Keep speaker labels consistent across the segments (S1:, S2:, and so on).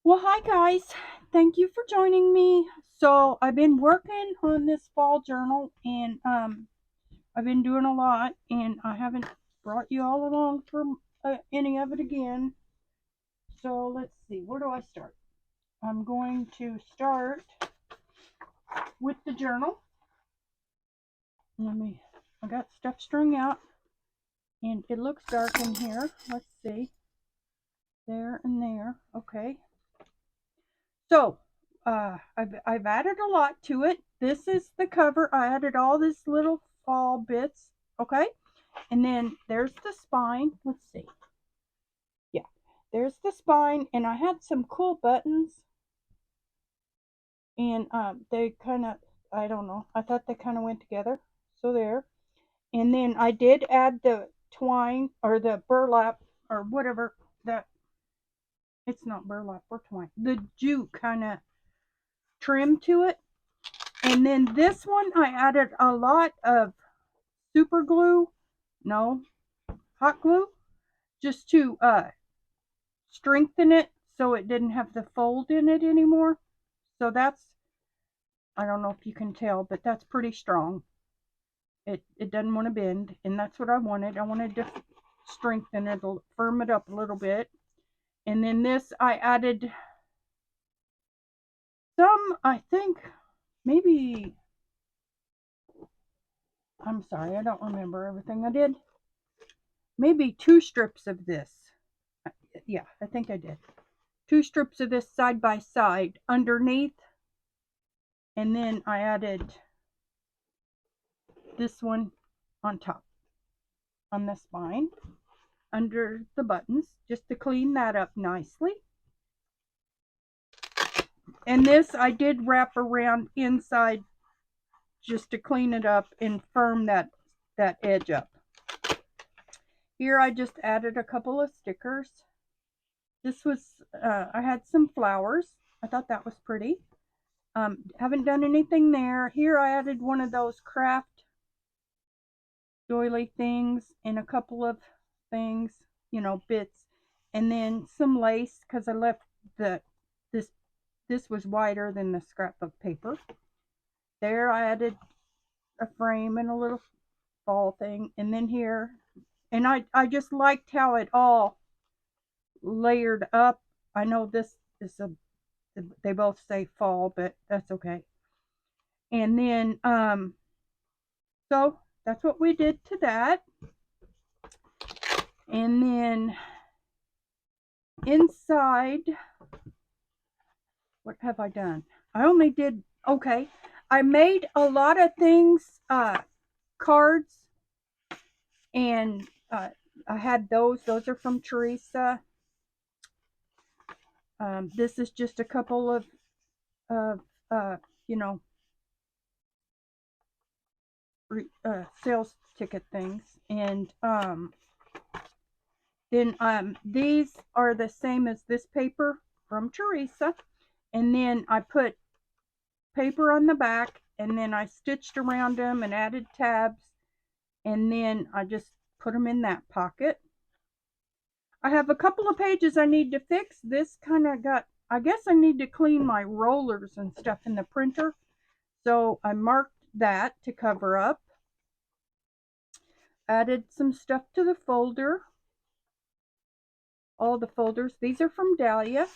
S1: Well, hi guys. Thank you for joining me. So, I've been working on this fall journal and I've been doing a lot and I haven't brought you all along for any of it again. So, let's see. Where do I start? I'm going to start with the journal. I got stuff strung out and it looks dark in here. Let's see. There and there. Okay. So, I've added a lot to it. This is the cover. I added all these little fall bits, okay? And then there's the spine. Let's see. Yeah, there's the spine, and I had some cool buttons, and they kind of, I don't know, I thought they kind of went together. So there. And then I did add the twine or the burlap or whatever that it's not burlap or twine. The jute kind of trim to it. And then this one, I added a lot of super glue, no, hot glue, just to strengthen it so it didn't have the fold in it anymore. So that's, I don't know if you can tell, but that's pretty strong. It doesn't want to bend, and that's what I wanted. I wanted to strengthen it, firm it up a little bit. And then this, I added some, I think, maybe, I'm sorry, I don't remember everything I did. Maybe 2 strips of this. Yeah, I think I did. 2 strips of this side by side underneath, and then I added this one on top on the spine under the buttons just to clean that up nicely. And this I did wrap around inside just to clean it up and firm that edge up. Here I just added a couple of stickers. This was I had some flowers. I thought that was pretty. Haven't done anything there. Here I added one of those craft doily things and a couple of things, bits, and then some lace because I left the this this was wider than the scrapbook paper. There I added a frame and a little fall thing, and then here, and I just liked how it all layered up. I know this is a they both say fall, but that's okay. And then so that's what we did to that. And then inside, what have I done? I only did, okay. I made a lot of things, cards, and I had those. Those are from Teresa. This is just a couple of, uh, uh, you know, sales ticket things. And then these are the same as this paper from Teresa. And then I put paper on the back, and then I stitched around them and added tabs, and then I just put them in that pocket. I have a couple of pages I need to fix. This kind of got, I guess I need to clean my rollers and stuff in the printer, so I marked that to cover up. Added some stuff to the folder, all the folders. These are from Dahlia.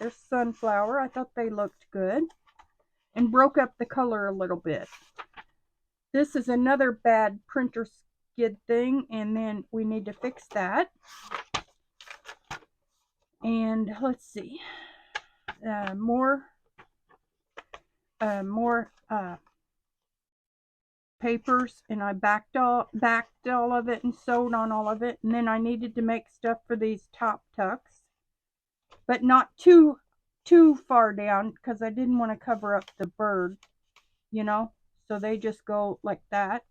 S1: They're sunflower. I thought they looked good, and broke up the color a little bit. This is another bad printer skid thing, and then we need to fix that. And let's see, more papers, and I backed all of it and sewed on all of it. And then I needed to make stuff for these top tucks, but not too far down because I didn't want to cover up the bird, so they just go like that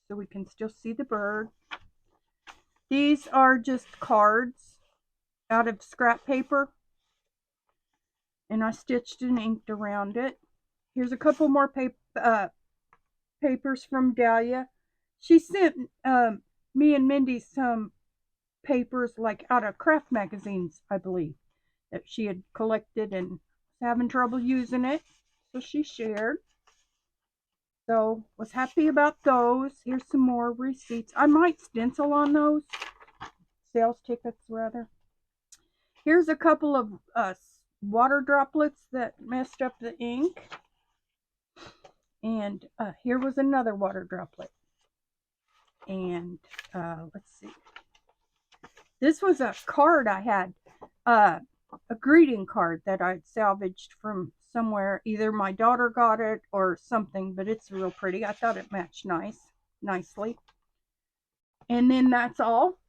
S1: so we can still see the bird. These are just cards out of scrap paper, and I stitched and inked around it. Here's a couple more papers from Dahlia. She sent me and Mindy some papers like out of craft magazines, I believe. that she had collected and was having trouble using it. So she shared. So was happy about those. Here's some more receipts. I might stencil on those. Sales tickets, rather. Here's a couple of water droplets that messed up the ink. And here was another water droplet. And let's see. This was a card I had. A greeting card that I'd salvaged from somewhere. Either my daughter got it or something, but it's real pretty. I thought it matched nicely. And then that's all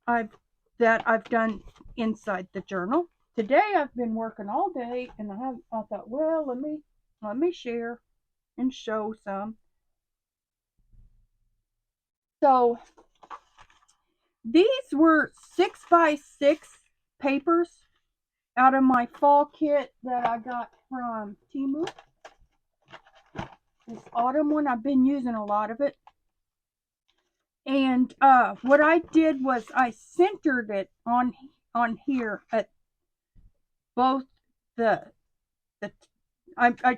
S1: I've done inside the journal. Today I've been working all day, and I thought, well, let me share and show some. So these were 6x6 papers out of my fall kit that I got from Temu. This autumn one, I've been using a lot of it. And what I did was I centered it on here at both I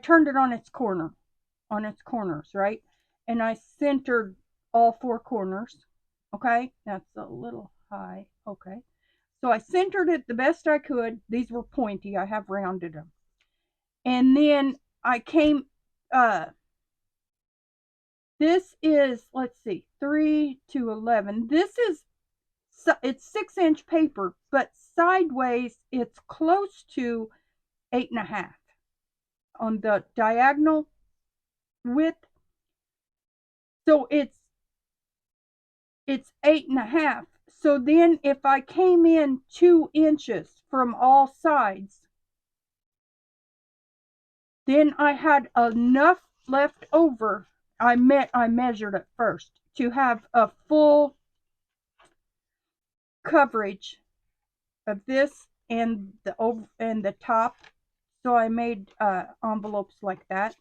S1: turned it on its corners, right? And I centered all four corners. Okay, that's a little high. Okay, so I centered it the best I could. These were pointy. I have rounded them. And then I came, this is, let's see, 3 to 11. It's 6-inch paper, but sideways it's close to 8.5 on the diagonal width. So it's 8.5. So then if I came in 2 inches from all sides, then I had enough left over. I measured it first to have a full coverage of this and the top. So I made envelopes like that.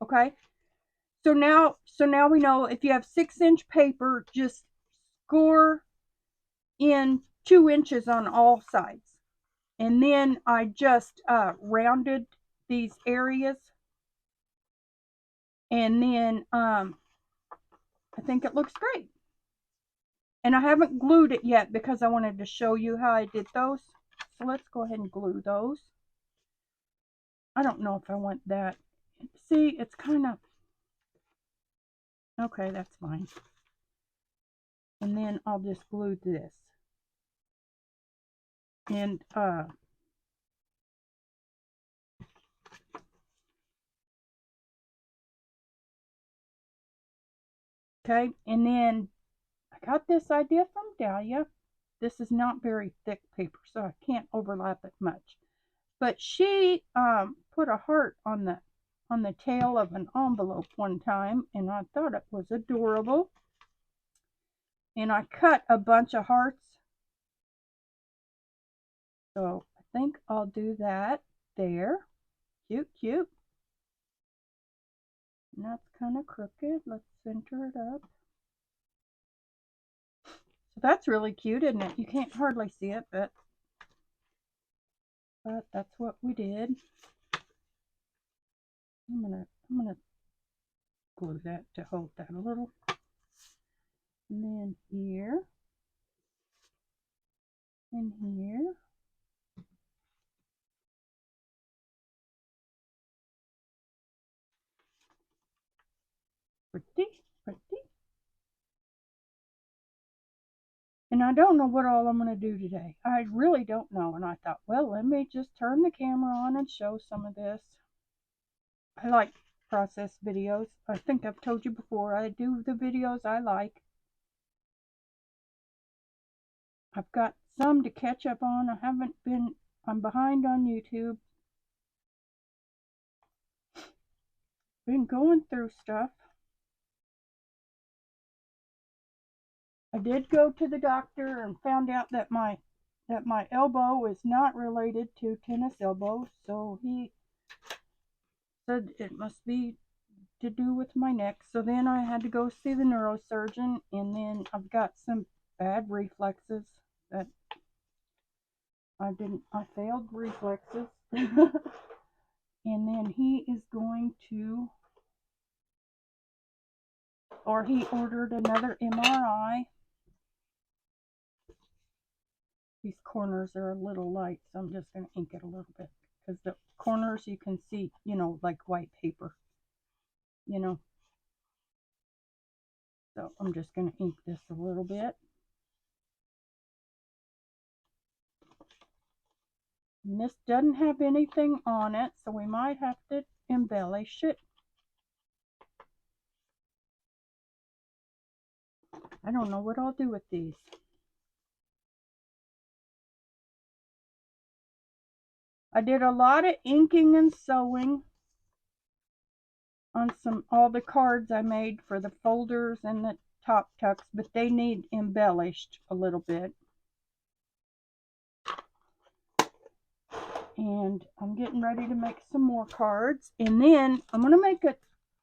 S1: Okay. So now we know if you have 6-inch paper, just score in 2 inches on all sides. And then I just rounded these areas. And then I think it looks great. And I haven't glued it yet because I wanted to show you how I did those. So let's go ahead and glue those. I don't know if I want that. See, it's kind of... Okay, that's fine. And then I'll just glue this. And okay, and then I got this idea from Dahlia. This is not very thick paper, so I can't overlap it much. But she put a heart on the tail of an envelope one time, and I thought it was adorable. And I cut a bunch of hearts. So I think I'll do that there. Cute, cute. And that's kind of crooked. Let's center it up. So that's really cute, isn't it? You can't hardly see it, but that's what we did. I'm gonna glue that to hold that a little. And then here and here. Pretty, pretty. And I don't know what all I'm going to do today. I really don't know. And I thought, well, let me just turn the camera on and show some of this. I like process videos. I think I've told you before, I do the videos I like. I've got some to catch up on. I'm behind on YouTube. Been going through stuff. I did go to the doctor and found out that my elbow is not related to tennis elbow, so he said it must be to do with my neck. So then I had to go see the neurosurgeon, and then I've got some bad reflexes that I failed reflexes. And then he is going to, or he ordered another MRI. These corners are a little light, so I'm just going to ink it a little bit. Because the corners you can see, you know, like white paper, you know. So I'm just going to ink this a little bit. And this doesn't have anything on it, so we might have to embellish it. I don't know what I'll do with these. I did a lot of inking and sewing on all the cards I made for the folders and the top tucks, but they need embellished a little bit. And I'm getting ready to make some more cards, and then I'm going to make a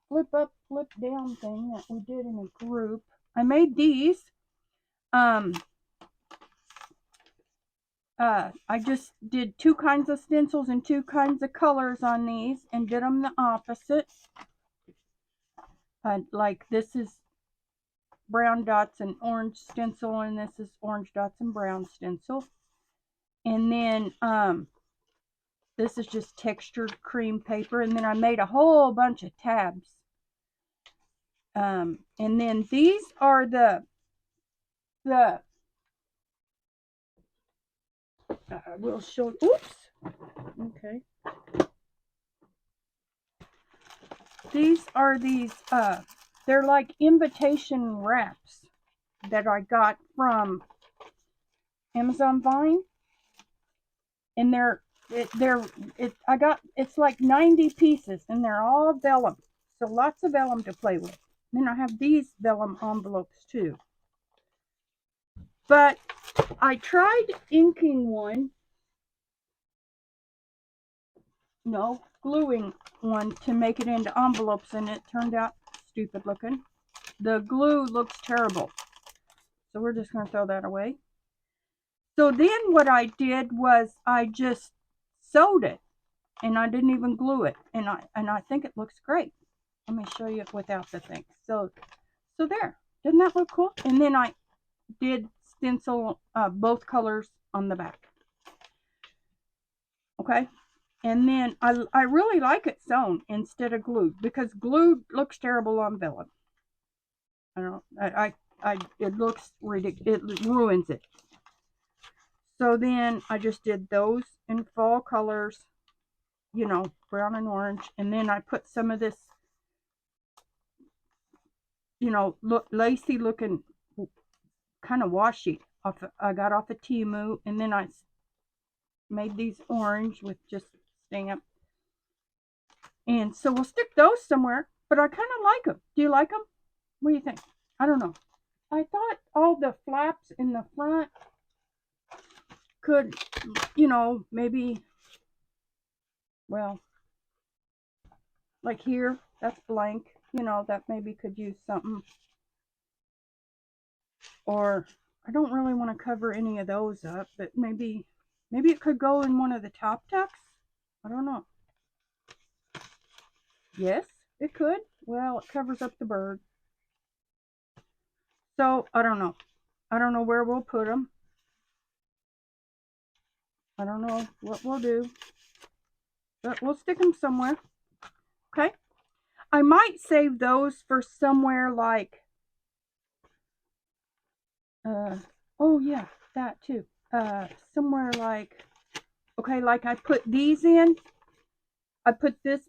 S1: flip up, flip down thing that we did in a group. I made these. I just did 2 kinds of stencils and 2 kinds of colors on these and did them the opposite. Like this is brown dots and orange stencil, and this is orange dots and brown stencil. And then this is just textured cream paper, and then I made a whole bunch of tabs. And then these are the we'll show. Oops. Okay. These are they're like invitation wraps that I got from Amazon Vine, and it's like 90 pieces, and they're all vellum, so lots of vellum to play with. And then I have these vellum envelopes too. But I tried inking one, no, gluing one to make it into envelopes, and it turned out stupid looking. The glue looks terrible, so we're just going to throw that away. So then what I did was I just sewed it, and I didn't even glue it, and I think it looks great. Let me show you it without the thing. So there, doesn't that look cool? And then I did stencil both colors on the back. Okay, and then I really like it sewn instead of glued, because glued looks terrible on vellum. I don't know, it looks ridiculous. It ruins it. So then I just did those in fall colors, you know, brown and orange, and then I put some of this, you know, lacy looking kind of washi I got off of Temu, and then I made these orange with just stamp. And so we'll stick those somewhere, but I kind of like them. Do you like them? What do you think? I don't know. I thought all the flaps in the front could, you know, maybe, well, like here, that's blank, you know, that maybe could use something. Or I don't really want to cover any of those up, but maybe it could go in one of the top tucks. I don't know. Yes, it could. Well, it covers up the bird. So I don't know. I don't know where we'll put them. I don't know what we'll do, but we'll stick them somewhere. Okay. I might save those for somewhere like, oh yeah, that too. Somewhere like, okay, like I put these in. I put this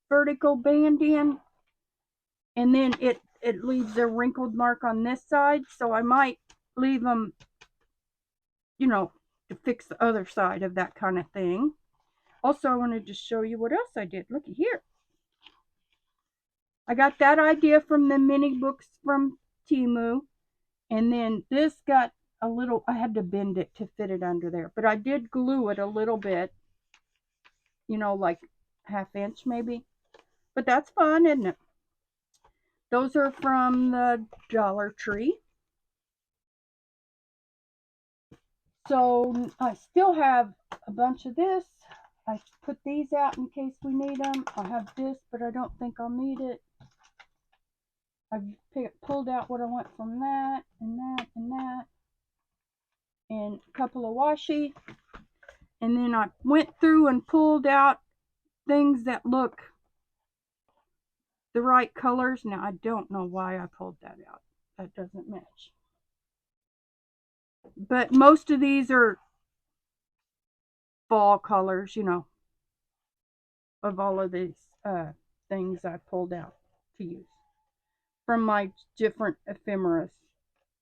S1: vertical band in, and then it leaves a wrinkled mark on this side, so I might leave them, you know, to fix the other side of that kind of thing. Also, I wanted to show you what else I did. Looky here. I got that idea from the mini books from Temu, and then this got a little, I had to bend it to fit it under there, but I did glue it a little bit, you know, like ½ inch maybe, but that's fun, isn't it? Those are from the Dollar Tree. So I still have a bunch of this. I put these out in case we need them. I have this, but I don't think I'll need it. I've pulled out what I want from that, and that, and that, and a couple of washi. And then I went through and pulled out things that look the right colors. Now, I don't know why I pulled that out. That doesn't match. But most of these are fall colors, you know, of all of these things I pulled out to use from my different ephemeris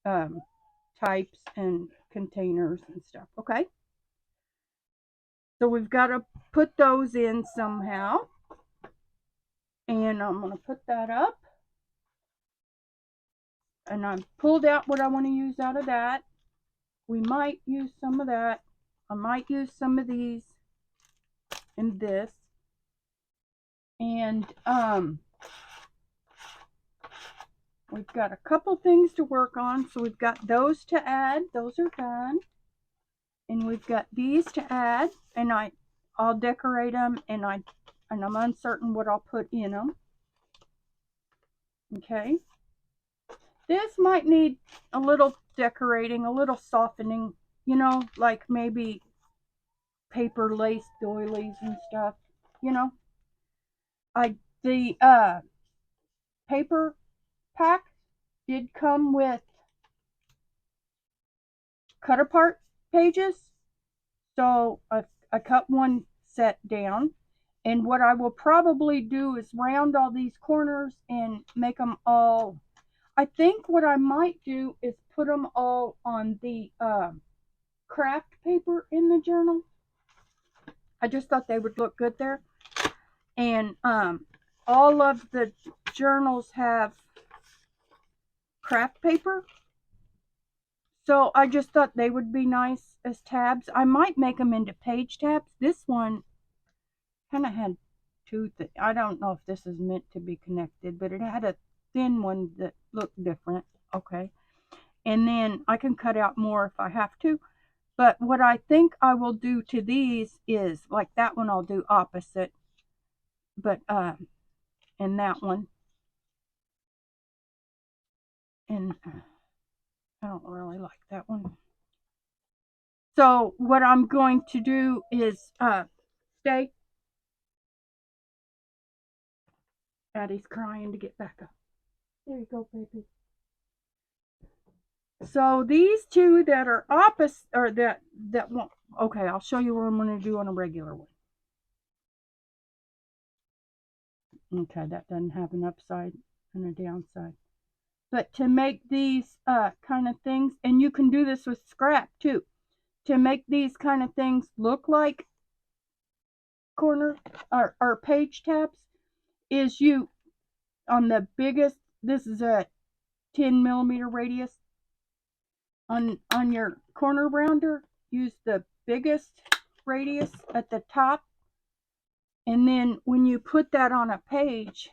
S1: types and containers and stuff. Okay. So we've got to put those in somehow. And I'm going to put that up. And I've pulled out what I want to use out of that. We might use some of that. I might use some of these in this. And we've got a couple things to work on. So we've got those to add. Those are done. And we've got these to add. And I'll decorate them. And I'm uncertain what I'll put in them. Okay. This might need a little decorating, a little softening, you know, like maybe paper lace doilies and stuff, you know. The paper pack did come with cut apart pages, so I cut one set down, and what I will probably do is round all these corners and make them all. I think what I might do is put them all on the craft paper in the journal. I just thought they would look good there. And all of the journals have craft paper. So I just thought they would be nice as tabs. I might make them into page tabs. This one kind of had two. I don't know if this is meant to be connected, but it had a thin one that looked different. Okay. And then I can cut out more if I have to. But what I think I will do to these is, like that one I'll do opposite. But, and that one. And I don't really like that one. So what I'm going to do is, stay. Addie's crying to get back up. There you go, baby. So these two that are opposite, or that won't. Okay, I'll show you what I'm going to do on a regular one. Okay, that doesn't have an upside and a downside. But to make these kind of things, and you can do this with scrap too, to make these kind of things look like corner or page tabs, is you on the biggest. This is a 10 millimeter radius. On your corner rounder, use the biggest radius at the top, and then when you put that on a page,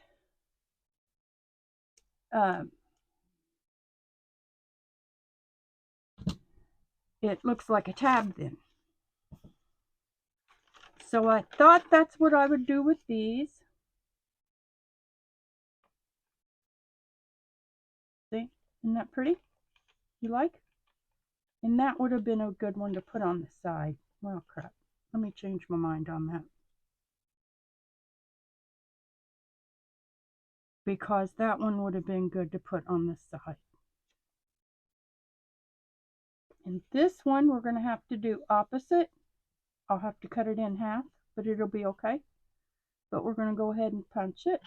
S1: it looks like a tab then. So I thought that's what I would do with these. See, isn't that pretty? You like? And that would have been a good one to put on the side. Well, crap. Let me change my mind on that. Because that one would have been good to put on the side. And this one we're going to have to do opposite. I'll have to cut it in half, but it'll be okay. But we're going to go ahead and punch it.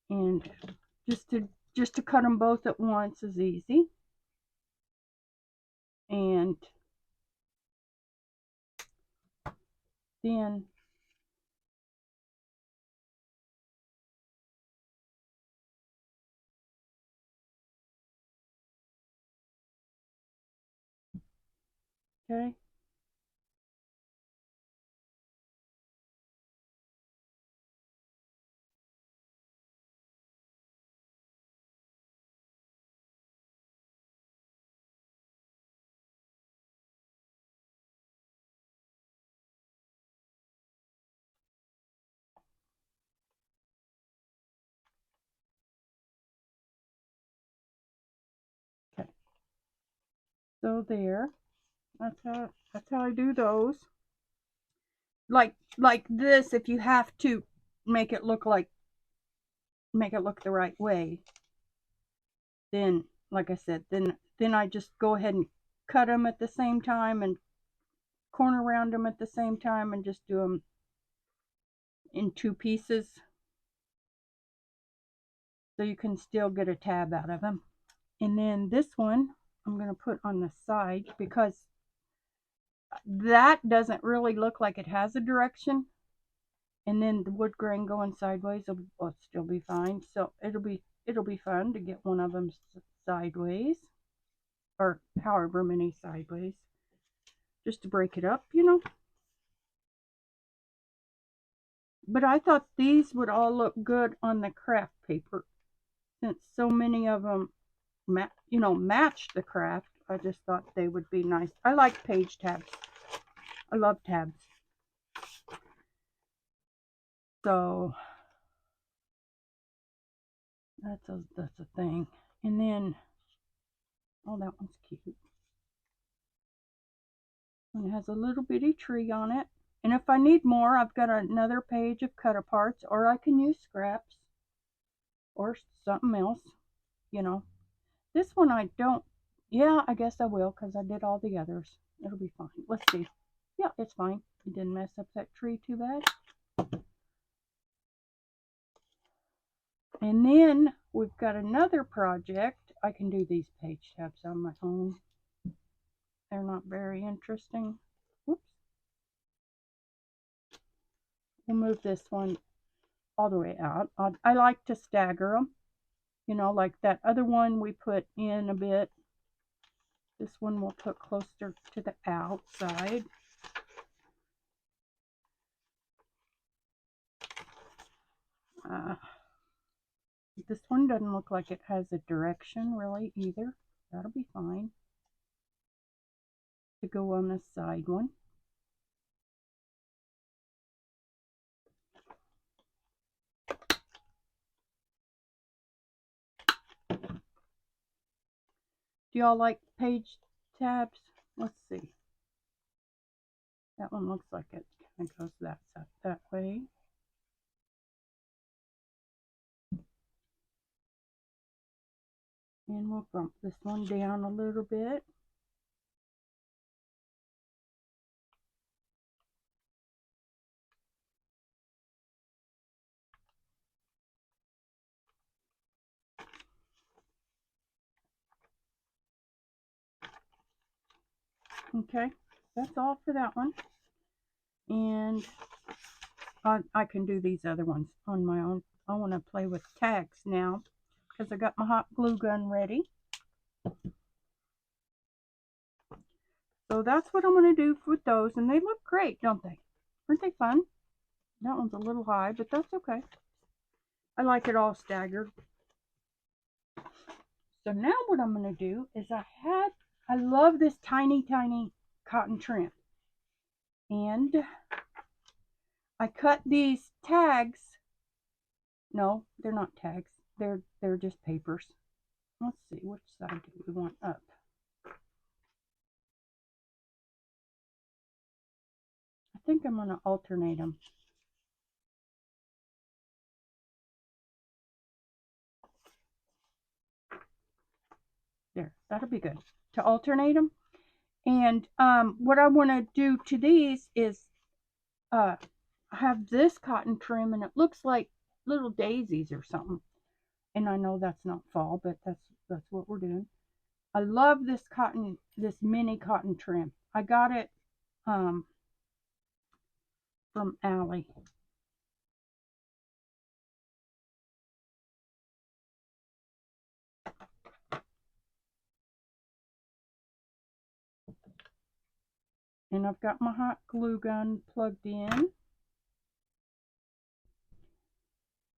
S1: And just to cut them both at once is easy. And then okay. So there. That's how I do those. Like this, if you have to make it look the right way, then like I said, then I just go ahead and cut them at the same time and corner round them at the same time and just do them in two pieces so you can still get a tab out of them. And then this one I'm going to put on the side because that doesn't really look like it has a direction. And then the wood grain going sideways will still be fine. So it'll be fun to get one of them sideways, or however many sideways, just to break it up, you know. But I thought these would all look good on the craft paper since so many of them match the craft. I just thought they would be nice. I like page tabs. I love tabs. So that's a thing. And then, oh, that one's cute. And it has a little bitty tree on it. And if I need more, I've got another page of cut aparts, or I can use scraps or something else, you know. This one I don't, yeah, I guess I will because I did all the others. It'll be fine. Let's see. Yeah, it's fine. It didn't mess up that tree too bad. And then we've got another project. I can do these page tabs on my own. They're not very interesting. Whoops. We'll move this one all the way out. I like to stagger them. You know, like that other one we put in a bit. This one we'll put closer to the outside. This one doesn't look like it has a direction really either. That'll be fine to go on the side one. Do y'all like page tabs? Let's see. That one looks like it kind of goes that way. And we'll bump this one down a little bit. Okay, that's all for that one. And I can do these other ones on my own. I want to play with tags now because I got my hot glue gun ready. So that's what I'm going to do with those. And they look great, don't they? Aren't they fun? That one's a little high, but that's okay. I like it all staggered. So now what I'm going to do is I love this tiny, tiny cotton trim. And I cut these tags. No, they're not tags. They're just papers. Let's see, which side do we want up? I think I'm going to alternate them. There, that'll be good. To alternate them. And what I want to do to these is have this cotton trim, and it looks like little daisies or something. And I know that's not fall, but that's what we're doing. I love this mini cotton trim. I got it from Allie. And I've got my hot glue gun plugged in.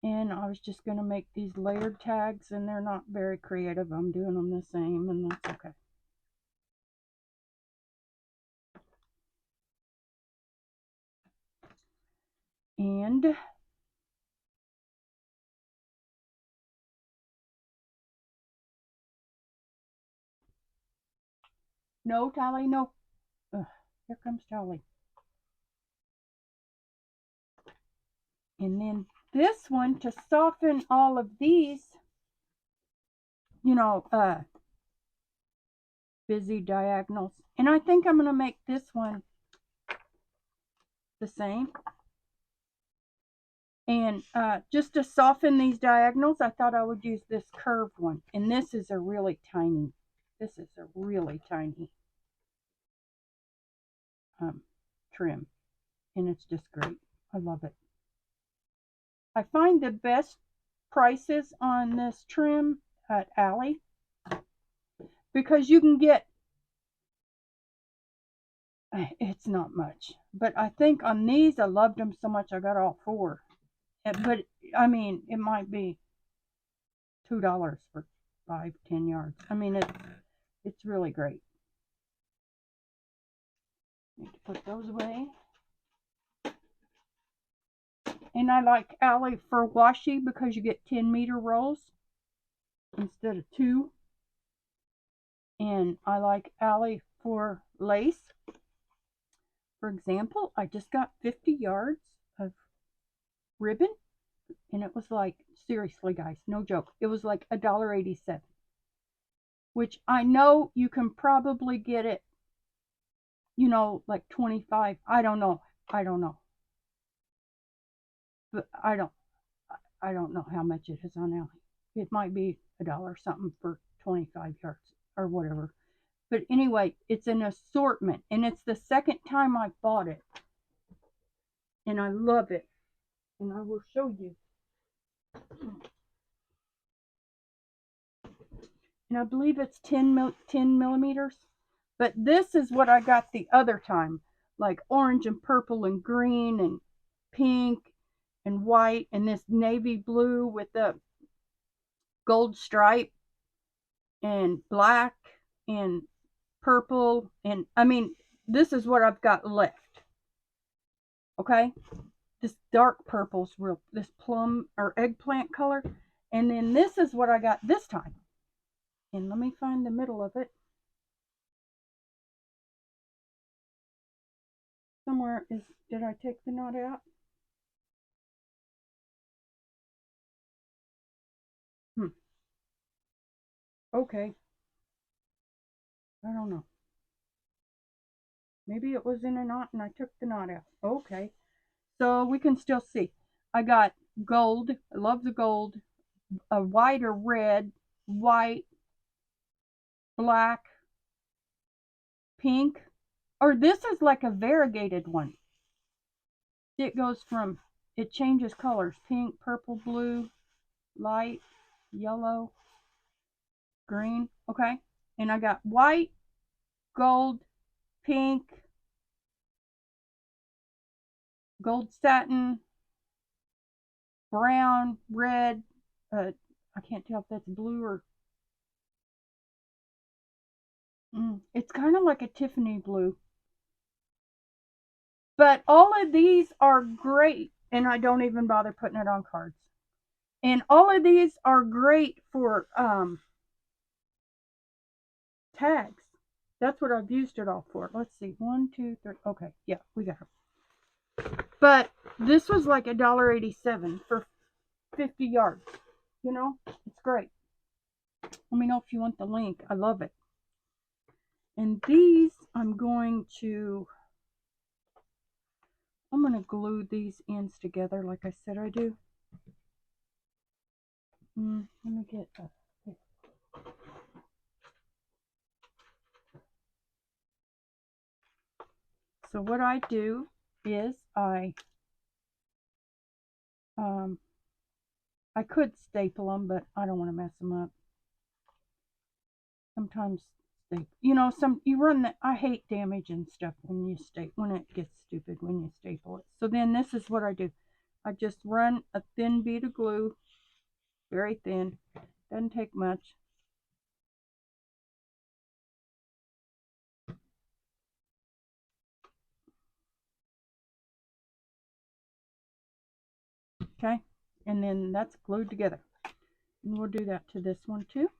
S1: And I was just going to make these layered tags, and they're not very creative. I'm doing them the same, and that's okay. And No, Tally, no. Ugh, here comes Tally. And then this one to soften all of these, you know, busy diagonals. And I think I'm going to make this one the same. And just to soften these diagonals, I thought I would use this curved one. And this is a really tiny trim. And it's just great. I love it. I find the best prices on this trim at Aldi because you can get, it's not much, but I think on these I loved them so much I got all four. But I mean, it might be $2 for 5-10 yards. I mean, it's really great. Need to put those away. And I like Aldi for washi because you get 10-meter rolls instead of 2. And I like Aldi for lace. For example, I just got 50 yards of ribbon, and it was like, seriously, guys, no joke, it was like $1.87, which I know you can probably get it, like 25. I don't know, but I don't know how much it is on Aldi. It might be $1 something for 25 yards or whatever. But anyway, it's an assortment, and it's the second time I bought it, and I love it, and I will show you. And I believe it's 10 millimeters. But this is what I got the other time, like orange and purple and green and pink and white and this navy blue with the gold stripe and black and purple. And I mean, this is what I've got left. Okay? This dark purple's real, this plum or eggplant color. And then this is what I got this time. And let me find the middle of it. Somewhere is, did I take the knot out? Okay. I don't know. Maybe it was in a knot and I took the knot out. Okay. So we can still see. I got gold. I love the gold. A white or red, white, black, pink. Or this is like a variegated one. It goes from, it changes colors. Pink, purple, blue, light, yellow, green. Okay. And I got white, gold, pink, gold satin, brown, red. I can't tell if that's blue or it's kind of like a Tiffany blue. But all of these are great, and I don't even bother putting it on cards. And all of these are great for tags. That's what I've used it all for. Let's see, 1, 2, 3. Okay, yeah, we got it. But this was like $1.87 for 50 yards. It's great. Let me know if you want the link. I love it. And these I'm going to glue these ends together like I said I do. Let me get that. So what I do is I could staple them, but I don't want to mess them up. Sometimes you run that. I hate damaging stuff when it gets stupid when you staple it. So then this is what I do. I just run a thin bead of glue, very thin, doesn't take much. Okay, and then that's glued together. And we'll do that to this one too.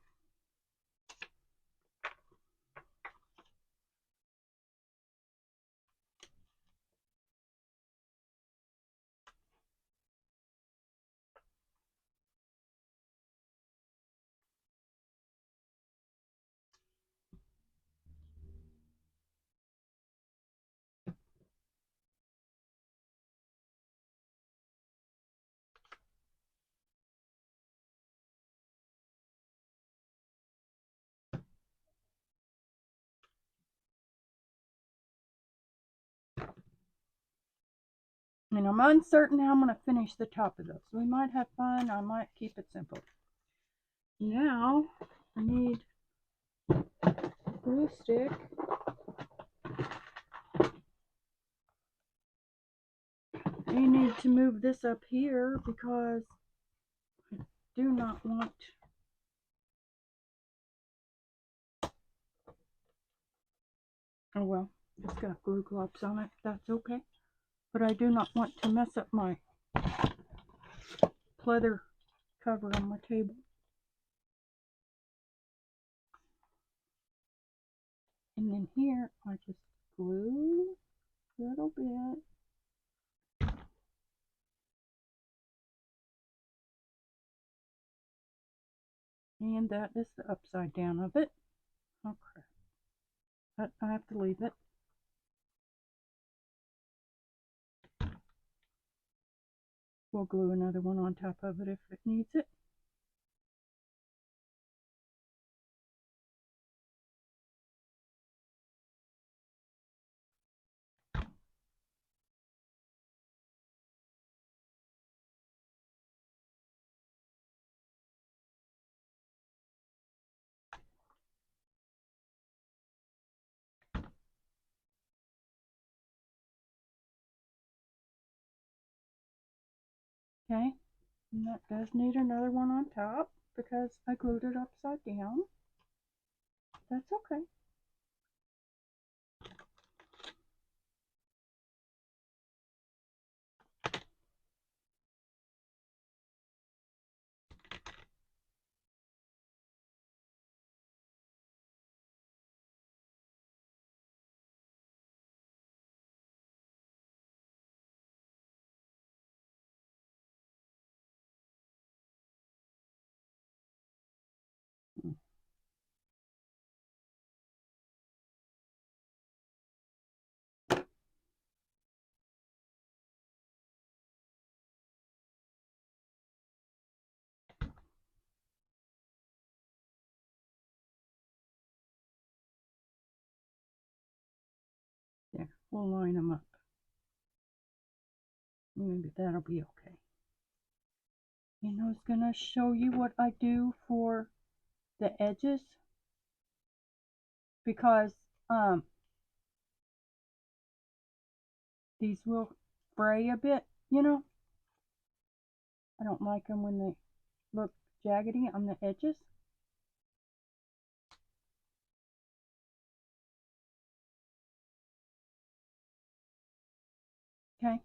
S1: And I'm uncertain how I'm going to finish the top of those. We might have fun. I might keep it simple. Now, I need a glue stick. I need to move this up here because I do not want... Oh well, it's got glue glops on it. That's okay. But I do not want to mess up my pleather cover on my table. And then here, I just glue a little bit. And that is the upside down of it. Oh crap. But I have to leave it. We'll glue another one on top of it if it needs it. Okay, and that does need another one on top because I glued it upside down. That's okay. There, we'll line them up. Maybe that'll be okay. And I was going to show you what I do for the edges because these will fray a bit, you know. I don't like them when they look jaggedy on the edges. Okay.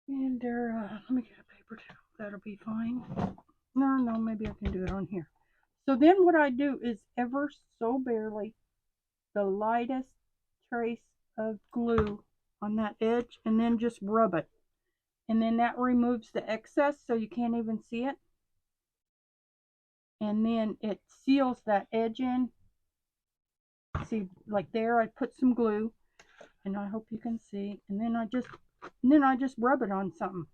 S1: And let me get a paper towel. That'll be fine. No, maybe I can do it on here. So then what I do is ever so barely the lightest trace of glue on that edge and then just rub it. And then that removes the excess so you can't even see it. And then it seals that edge in. See, like there, I put some glue, and I hope you can see. And then I just rub it on something,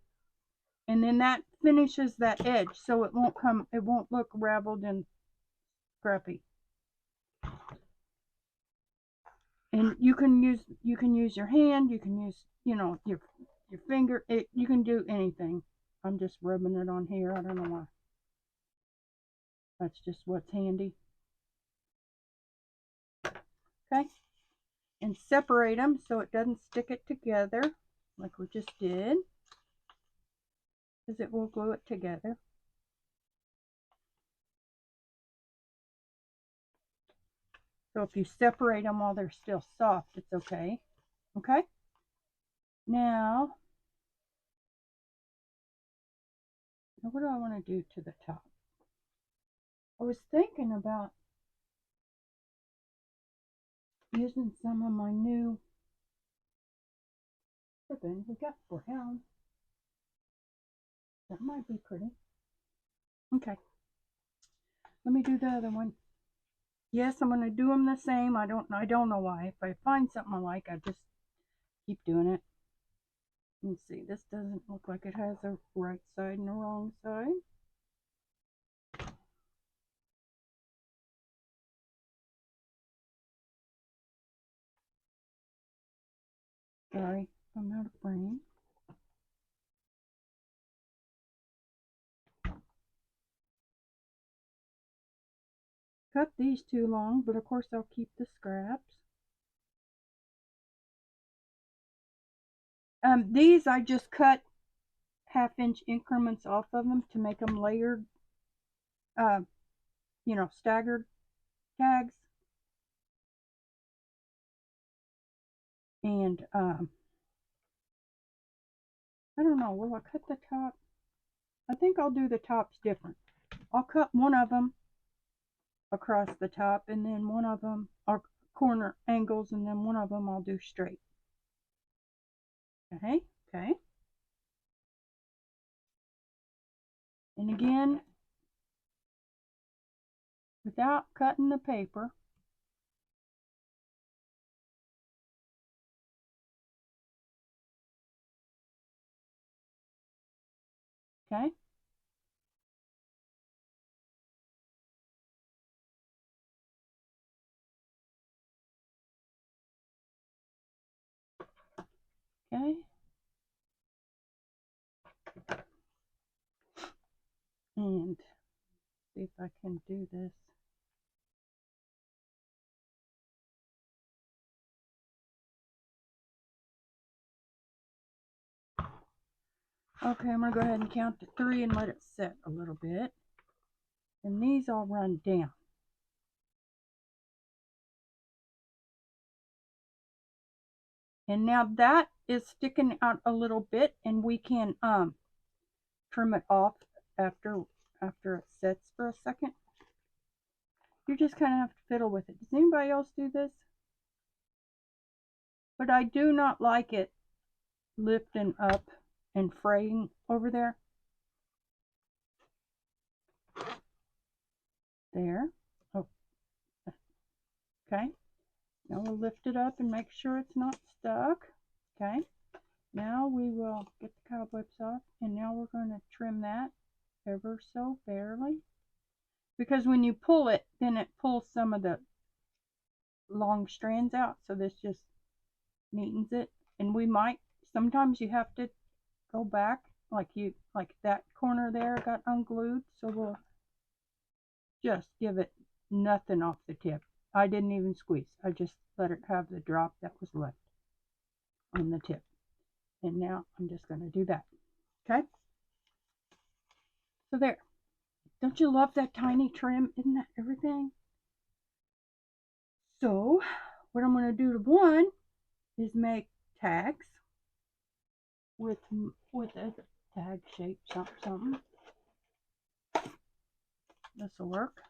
S1: and then that finishes that edge, so it won't look raveled and scrappy. And you can use your hand, you can use your finger. You can do anything. I'm just rubbing it on here. I don't know why. That's just what's handy. Okay. And separate them so it doesn't stick it together like we just did, because it will glue it together. So if you separate them while they're still soft, it's okay. Okay? Now, what do I want to do to the top? I was thinking about using some of my new ribbon. We got brown. That might be pretty. Okay. Let me do the other one. Yes, I'm going to do them the same. I don't know why. If I find something I like, I just keep doing it. Let's see. This doesn't look like it has a right side and a wrong side. Sorry, I'm out of frame. cut these too long, but of course I'll keep the scraps. These I just cut 1/2 inch increments off of them to make them layered, staggered tags. And I don't know, will I cut the top? I think I'll do the tops different. I'll cut one of them across the top, and then one of them are corner angles, and then one of them I'll do straight. Okay. And again, without cutting the paper, okay. Okay. And see if I can do this. Okay, I'm going to go ahead and count to 3 and let it set a little bit. And these all run down. And now that is sticking out a little bit, and we can trim it off after it sets for a second. You just kind of have to fiddle with it. Does anybody else do this? But I do not like it lifting up and fraying over there. There. Oh. Okay. Now we'll lift it up and make sure it's not stuck. Okay. Now we will get the cobwebs off, and now we're going to trim that ever so barely. Because when you pull it, then it pulls some of the long strands out, so this just neatens it. And we might, sometimes you have to go back, like that corner there got unglued, so we'll just give it nothing off the tip. I didn't even squeeze. I just let it have the drop that was left on the tip. And now I'm just going to do that. Okay? So there. Don't you love that tiny trim? Isn't that everything? So what I'm going to do to one is make tags with a tag shape something. This will work.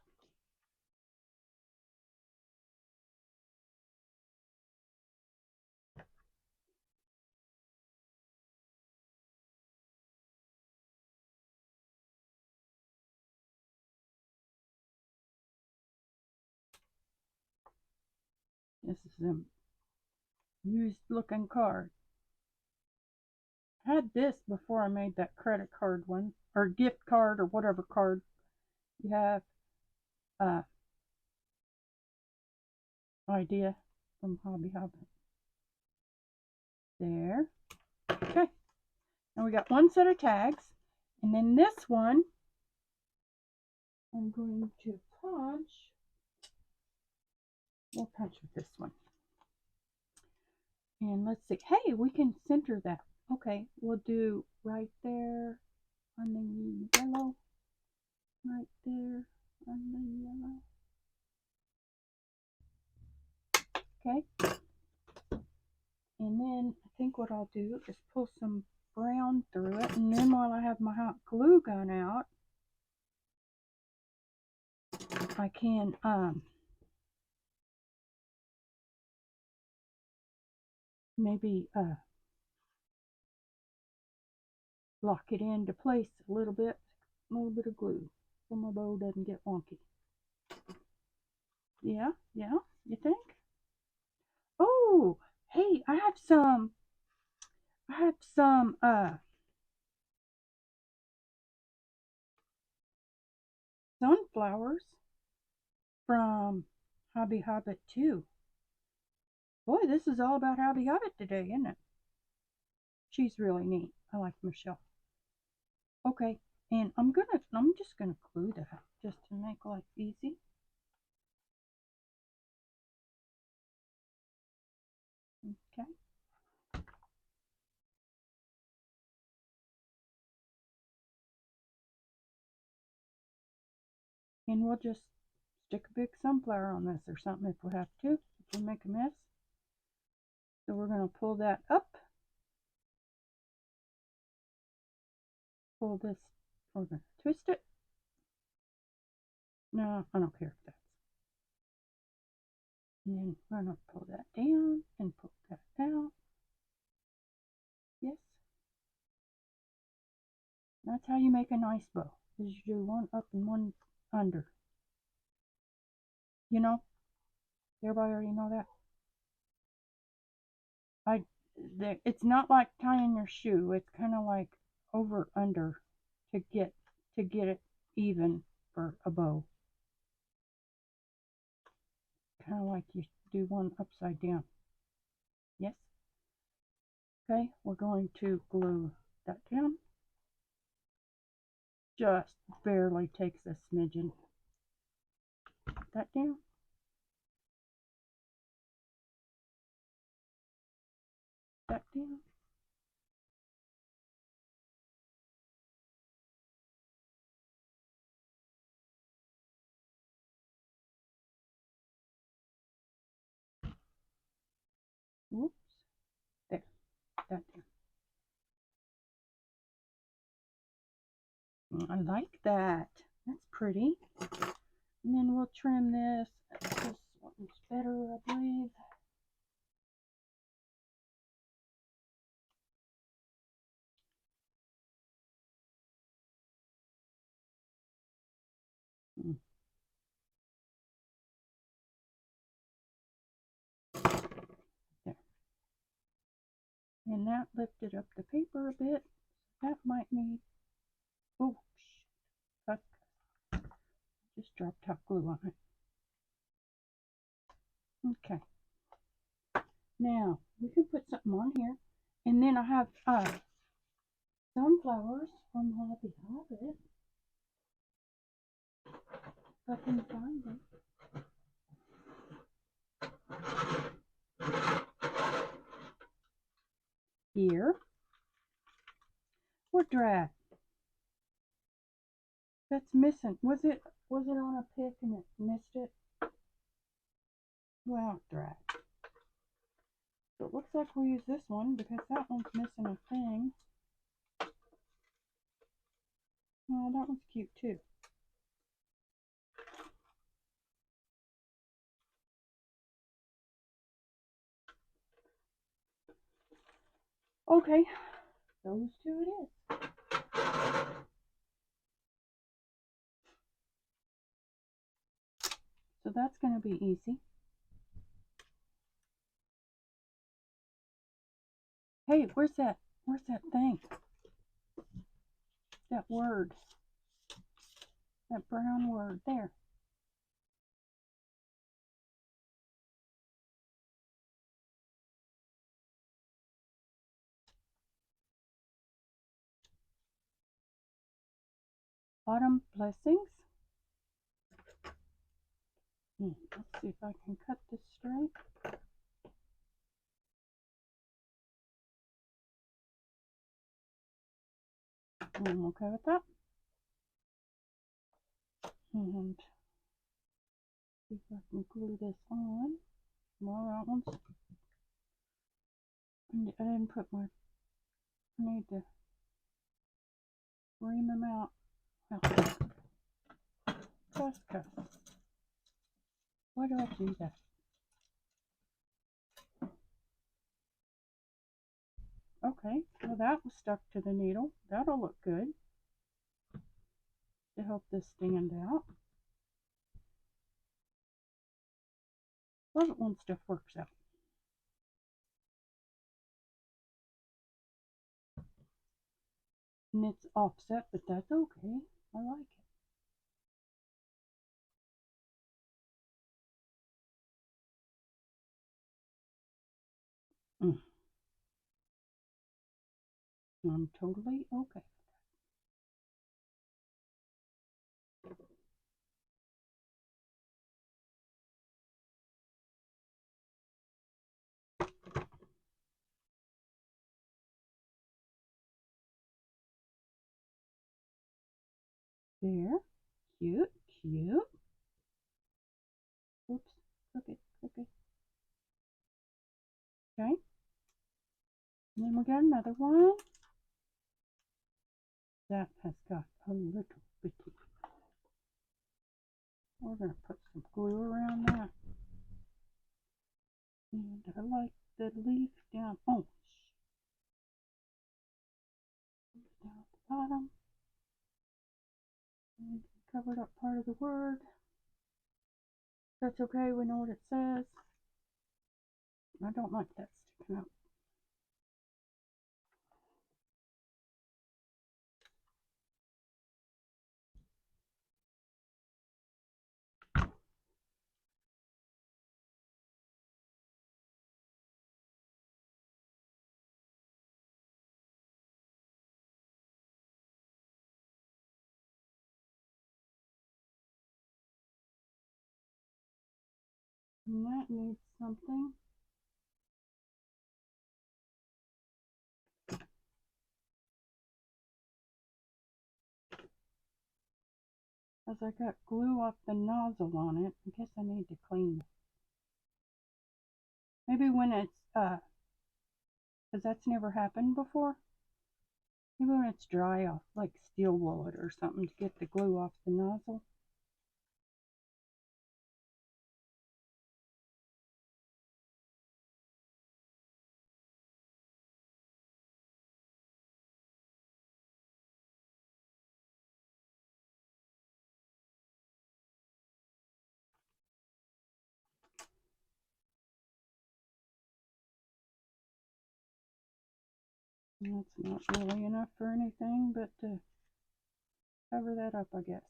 S1: This is a used looking card. I had this before I made that credit card one, or gift card, or whatever card you have. Idea from Hobby Hobbit. There. Okay. Now we got one set of tags, and then this one I'm going to punch. We'll punch with this one. And let's see. Hey, we can center that. Okay, we'll do right there on the yellow. Right there on the yellow. Okay. And then I think what I'll do is pull some brown through it. And then while I have my hot glue gun out, I can maybe lock it into place a little bit of glue so my bow doesn't get wonky. Yeah, you think? Oh, hey, I have some sunflowers from Hobby Hobbit too. Boy, this is all about Hobby Hobbit today, isn't it? She's really neat. I like Michelle. Okay, and I'm just gonna glue that just to make life easy. And we'll just stick a big sunflower on this or something if we have to, if we make a mess. So we're going to pull that up. Pull this, we're going to twist it. No, I don't care if that's. And then we're going to pull that down and pull that out. Yes. That's how you make a nice bow, is you do one up and one under. You know? Everybody already know that? It's not like tying your shoe. It's kind of like over under to get it even for a bow. Kind of like you do one upside down. Yes? Okay, we're going to glue that down. Just barely takes a smidgen. Put that down. That down. Whoops. There. That down. I like that. That's pretty. And then we'll trim this. This one's better, I believe. There. And that lifted up the paper a bit. That might need. Oh, cut. Just dropped hot glue on it. Okay. Now we can put something on here, and then I have sunflowers from Hobby Hobbit. If I can find them. Here. What drag? That's missing. Was it on a pick and it missed it? Well, drag. So it looks like we'll use this one because that one's missing a thing. Oh, that one's cute too. Okay, those two it is. So that's going to be easy. Hey, where's that thing? That word. That brown word there. Autumn blessings. Let's see if I can cut this straight. I'm okay with that. And see if I can glue this on. Well, that one's. I didn't put my. I need to ream them out. Cross cut. Why do I do that? Okay, well that was stuck to the needle. That'll look good to help this stand out. Love it when stuff works out. And it's offset, but that's okay. I like it. I'm totally okay. There. Cute, cute. Oops, crooked, crooked. Okay. And then we got another one. That has got a little bitty. We're going to put some glue around that. And I like the leaf down. Oh, down at the bottom. And covered up part of the word. That's okay, we know what it says. I don't like that sticking up. And that needs something. As I got glue off the nozzle on it, I guess I need to clean it. Maybe when it's, because that's never happened before. Maybe when it's dry, I'll like steel wool it or something to get the glue off the nozzle. And that's not really enough for anything, but to cover that up, I guess.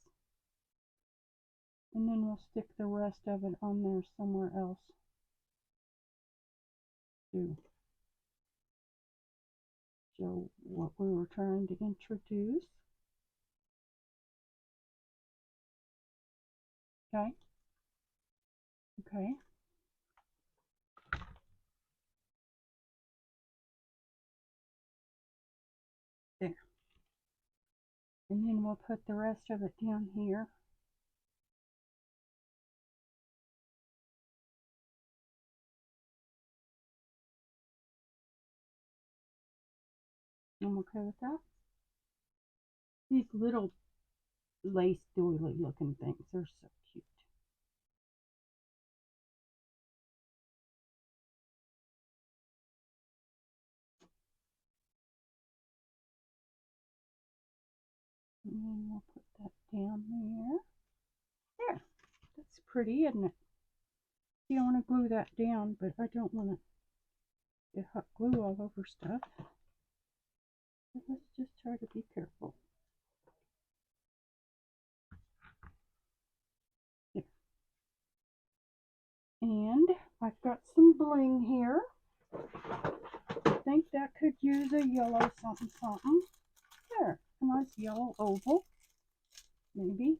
S1: And then we'll stick the rest of it on there somewhere else to show what we were trying to introduce. Okay. Okay. There. And then we'll put the rest of it down here. I'm okay with that. These little lace doily looking things are so cute. And then we'll put that down there. There. That's pretty, isn't it? See, I want to glue that down, but I don't want to get hot glue all over stuff. But let's just try to be careful. There. And I've got some bling here. I think that could use a yellow something something. There, a nice yellow oval, maybe.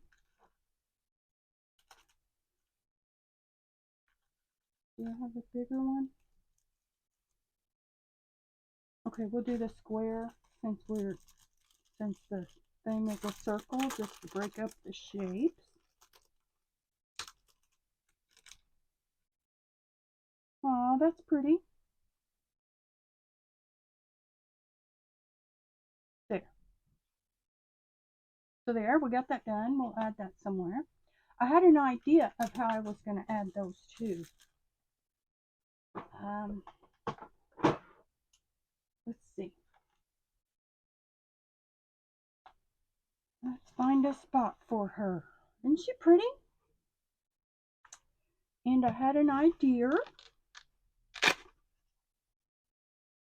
S1: Do I have a bigger one? Okay, we'll do the square since the thing is a circle, just to break up the shapes. Aw, that's pretty. There. So there, we got that done. We'll add that somewhere. I had an idea of how I was going to add those two. Let's see. Let's find a spot for her. Isn't she pretty? And I had an idea.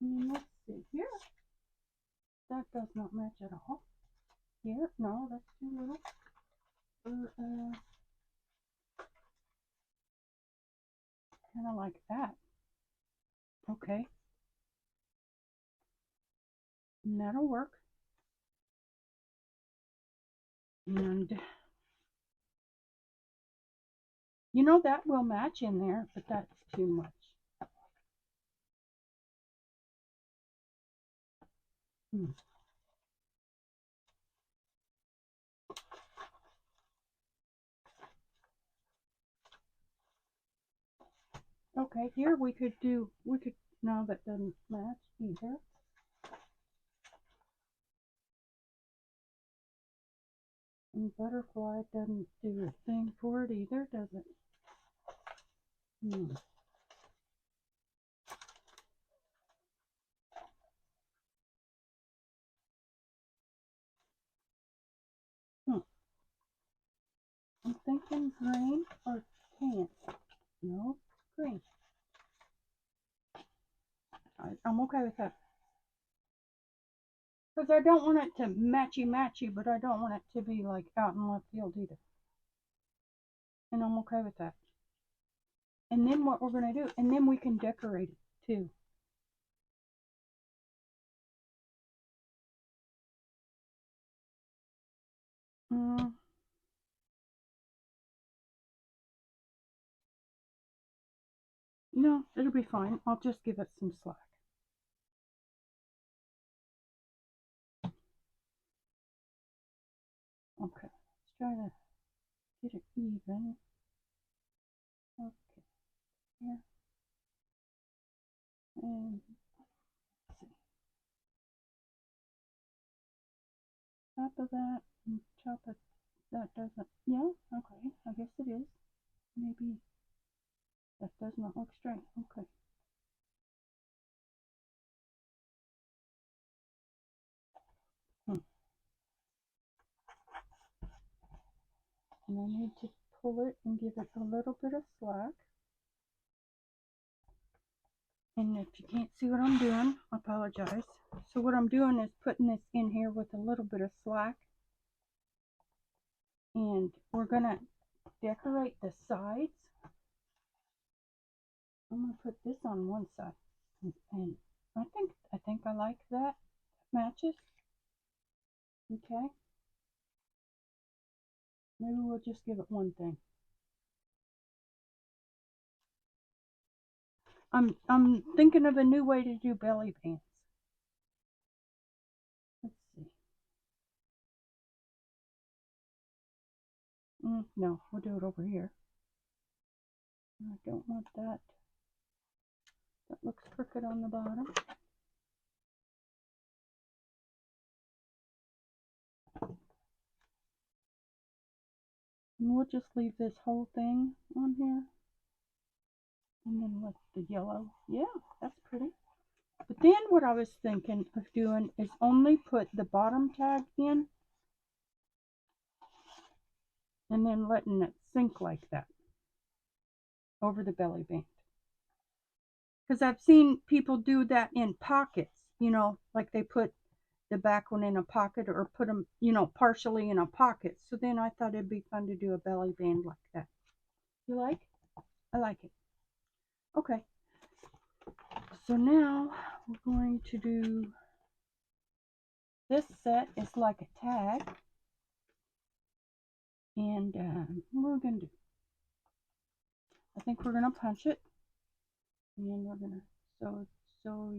S1: And let's see here. That does not match at all. Here, no, that's too little. Kind of like that. Okay. And that'll work. And you know, that will match in there, but that's too much. Okay, here no, that doesn't match either. And butterfly doesn't do a thing for it either, does it? Hmm. Hmm. I'm thinking green or tan. No, green. I'm okay with that. Because I don't want it to matchy, but I don't want it to be like out in left field either. And I'm okay with that. And then what we're going to do, and then we can decorate it too. Mm, no, it'll be fine. I'll just give it some slack. Okay, let's try to get it even. Okay, here. And let's see. Top of that, and top of that doesn't, yeah, okay, I guess it is. Maybe that does not look straight. Okay. Hmm. And I need to pull it and give it a little bit of slack. And if you can't see what I'm doing, I apologize. So what I'm doing is putting this in here with a little bit of slack. And we're going to decorate the sides. I'm going to put this on one side. And I think I like that. Matches. Okay. Maybe we'll just give it one thing. I'm thinking of a new way to do belly bands. Let's see. No, we'll do it over here. I don't want that. That looks crooked on the bottom. And we'll just leave this whole thing on here. And then with the yellow. Yeah, that's pretty. But then what I was thinking of doing is only put the bottom tag in and then letting it sink like that over the belly band. Because I've seen people do that in pockets, like they put the back one in a pocket or put them, partially in a pocket. So then I thought it'd be fun to do a belly band like that. You like? I like it. Okay. So now we're going to do, this set is like a tag. And what we're going to do, I think we're going to punch it. And we're going to,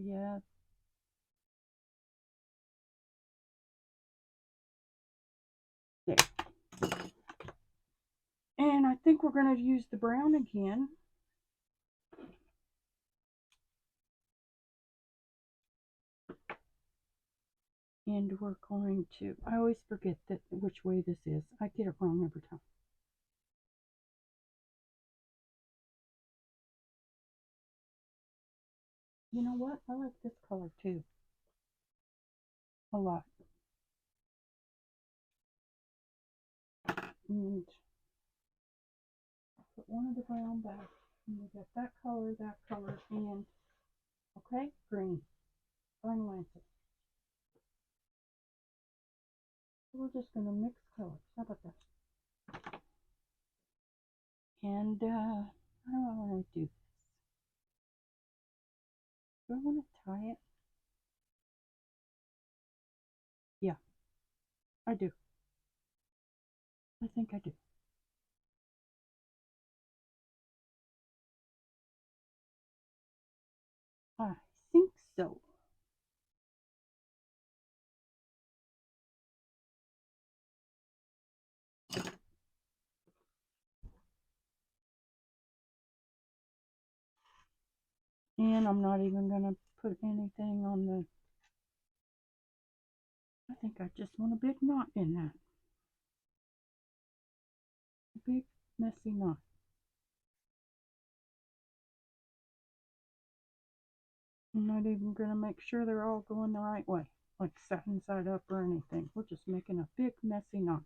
S1: yeah. There. And I think we're going to use the brown again. And we're going to, I always forget which way this is. I get it wrong every time. You know what? I like this color too. A lot. And put one of the brown back. And we got that color, and, okay, green. Green lantern. So we're just going to mix colors. How about that? And how do I want to do this? Do I want to tie it? Yeah, I do. I think I do. I think so. And I'm not even going to put anything on the, I think I just want a big knot in that. A big messy knot. I'm not even going to make sure they're all going the right way, like satin side up or anything. We're just making a big messy knot.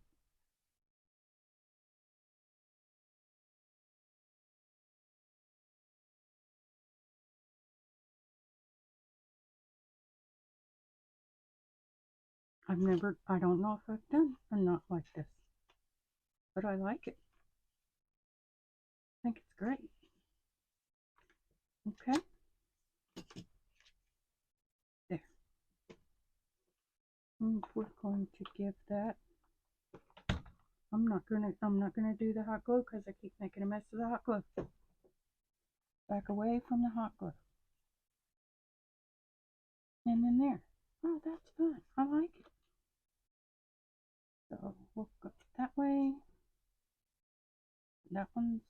S1: I don't know if I've done a knot like this, but I like it. I think it's great. Okay. There. And we're going to give that, I'm not gonna do the hot glue because I keep making a mess of the hot glue. Back away from the hot glue. And then there. Oh, that's fun. I like it. So we'll go that way. That one's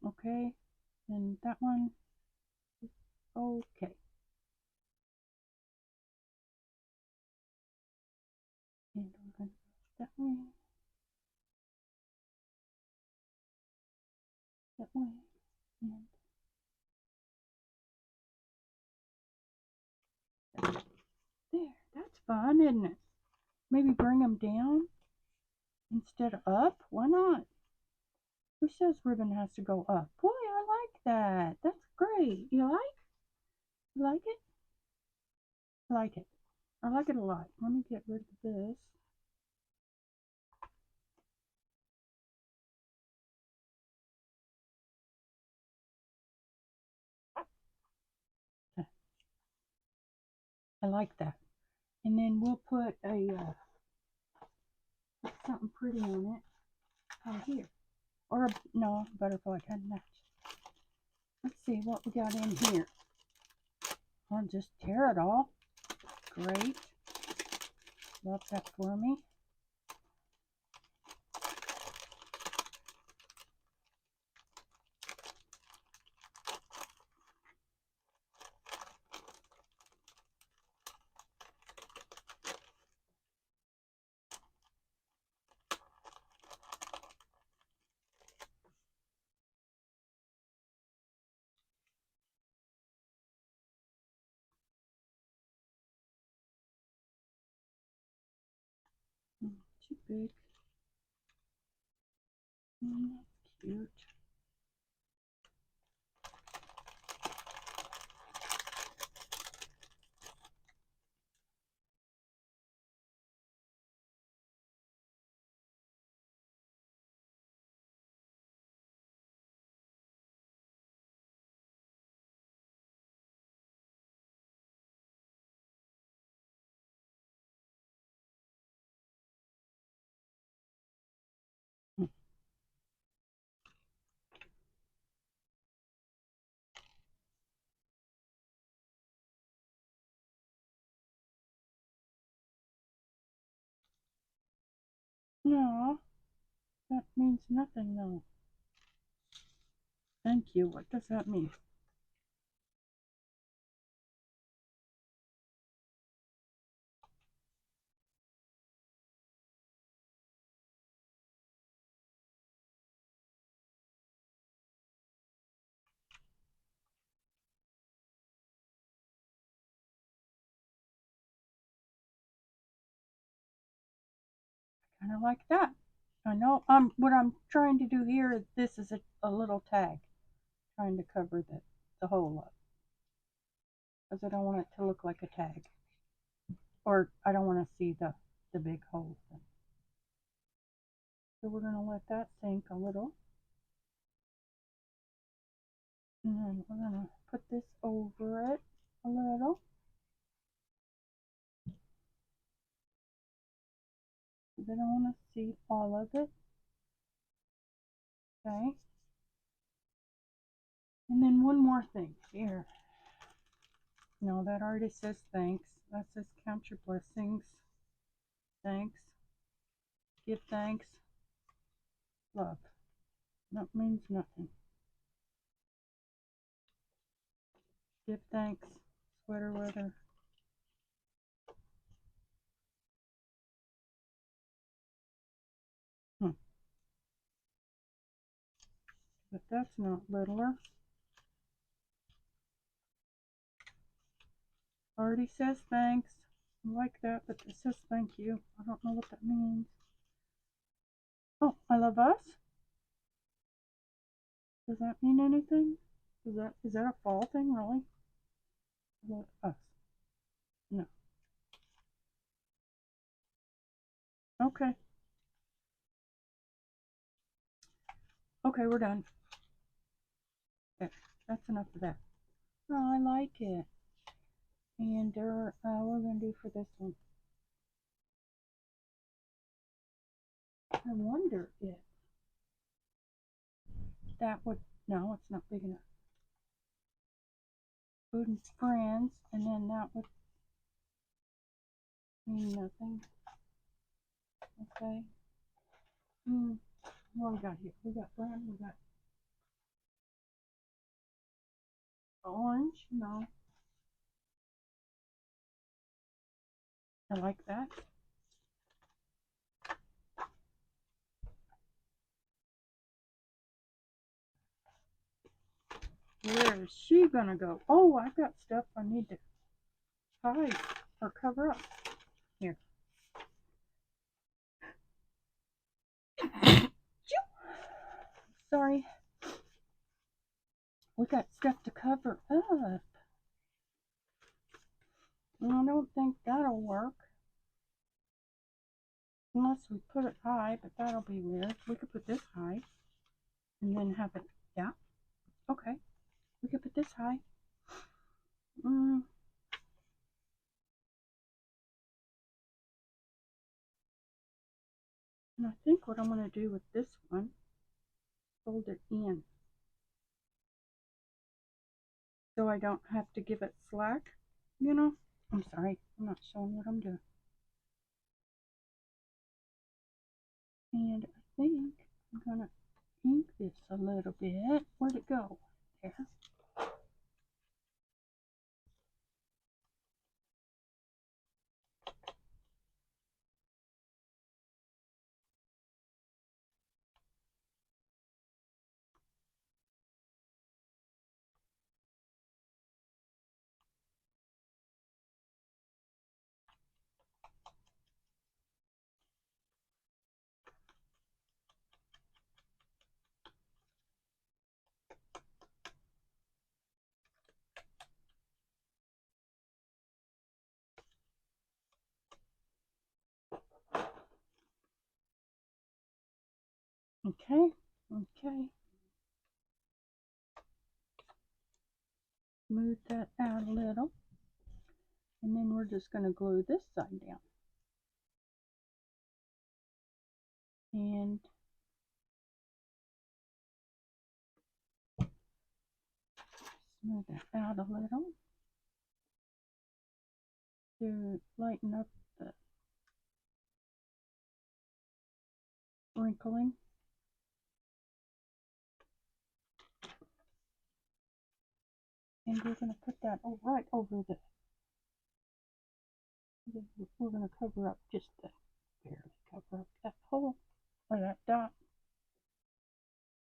S1: okay. And that one is okay. And we're going to go that way. That way. And there. That's fun, isn't it? Maybe bring them down instead of up. Why not? Who says ribbon has to go up? Boy, I like that. That's great. You like? You like it? I like it. I like it a lot. Let me get rid of this. I like that. And then we'll put a something pretty on it out here. Or no, butterfly kind of match. Let's see what we got in here. I'll just tear it all. Great. Love that for me. Too big. That's cute. No, that means nothing though. Thank you. What does that mean? Kind of like that. I know what I'm trying to do here. This is a little tag, trying to cover the hole up because I don't want it to look like a tag, or I don't want to see the big hole. So we're gonna let that sink a little, and then we're gonna put this over it a little. I don't want to see all of it. Okay. And then one more thing here. No, that already says thanks. That says count your blessings. Thanks. Give thanks. Love. That means nothing. Give thanks. Sweater weather. But that's not littler. Already says thanks. I like that, but it says thank you. I don't know what that means. Oh, I love us? Does that mean anything? Is that a fall thing, really? I love us. No. Okay. Okay, we're done. Okay, that's enough of that. Oh, I like it. And what are we going to do for this one? I wonder if that would, no, it's not big enough. Food and friends, and then that would mean nothing. Okay. What we got here? We got brown, we got orange, no. I like that. Where is she gonna go? Oh, I've got stuff I need to hide or cover up. Here. Sorry. We got stuff to cover up. I don't think that'll work. Unless we put it high, but that'll be weird. We could put this high and then have it, yeah. Okay. We could put this high. And I think what I'm going to do with this one, fold it in. So I don't have to give it slack, you know? I'm sorry, I'm not showing what I'm doing. And I think I'm going to ink this a little bit. Where'd it go? There. Okay, okay. Move that out a little. And then we're just going to glue this side down. And smooth that out a little to lighten up the wrinkling. And we're going to put that right over the, we're going to cover up just the, barely cover up that hole or that dot.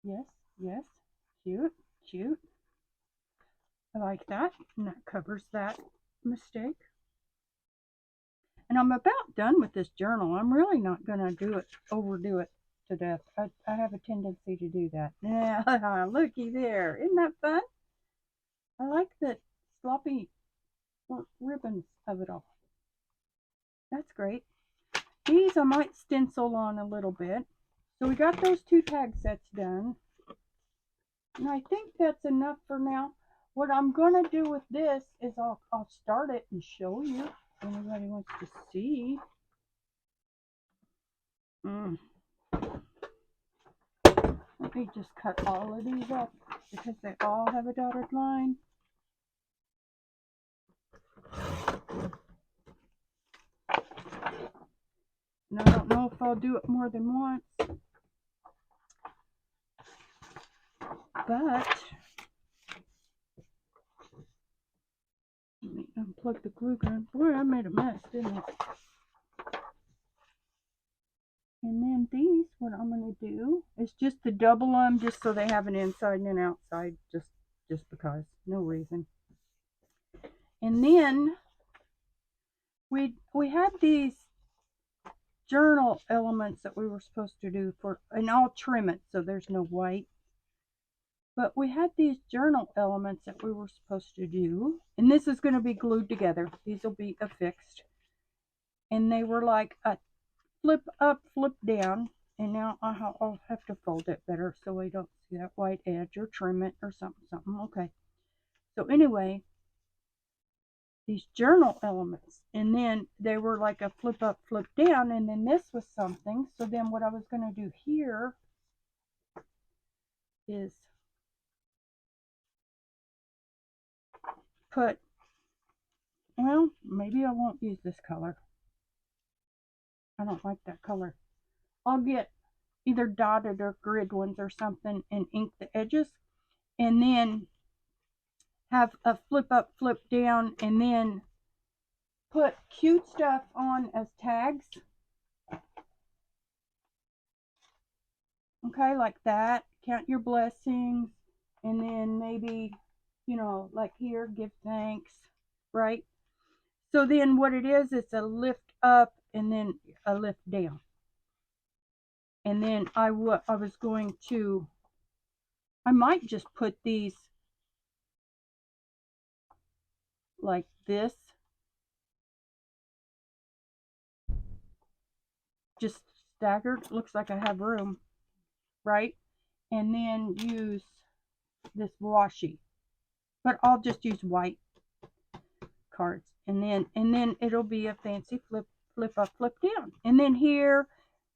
S1: Yes, yes, cute, cute. I like that, and that covers that mistake. And I'm about done with this journal. I'm really not going to overdo it to death. I have a tendency to do that. Yeah, looky there. Isn't that fun? I like the sloppy ribbons of it all. That's great. These I might stencil on a little bit. So we got those 2 tag sets done. And I think that's enough for now. What I'm going to do with this is I'll start it and show you if anybody wants to see. Let me just cut all of these up because they all have a dotted line. And I don't know if I'll do it more than once. But plug the glue gun. Boy, I made a mess, didn't I? And then these, what I'm going to do is just to double them, just so they have an inside and an outside, just because, no reason. And then we had these journal elements that we were supposed to do for, and I'll trim it so there's no white. But we had these journal elements that we were supposed to do, and this is going to be glued together. These will be affixed. And they were like a flip up, flip down. And now I'll have to fold it better so I don't see that white edge, or trim it or something. Okay. So anyway, these journal elements, and then they were like a flip up, flip down, and then this was something. So then what I was going to do here is put, well, maybe I won't use this color. I don't like that color. I'll get either dotted or grid ones or something and ink the edges, and then have a flip up, flip down, and then put cute stuff on as tags. Okay, like that. Count your blessings, and then maybe, you know, like here, give thanks, right? So then what it is, it's a lift up and then a lift down. And then I was going to, I might just put these like this, just staggered. Looks like I have room, right? And then use this washi, but I'll just use white cards, and then it'll be a fancy flip up, flip down. And then here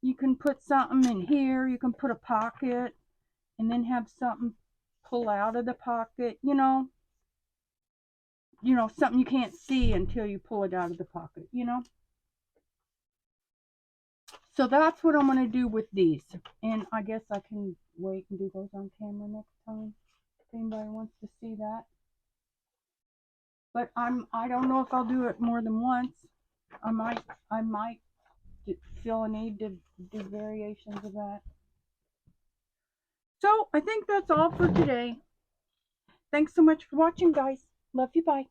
S1: you can put something in here. You can put a pocket, and then have something pull out of the pocket. You know, something you can't see until you pull it out of the pocket. You know. So that's what I'm going to do with these. And I guess I can wait and do those on camera next time, if anybody wants to see that. But I don't know if I'll do it more than once. I might feel a need to do variations of that. So I think that's all for today. Thanks so much for watching, guys. Love you. Bye.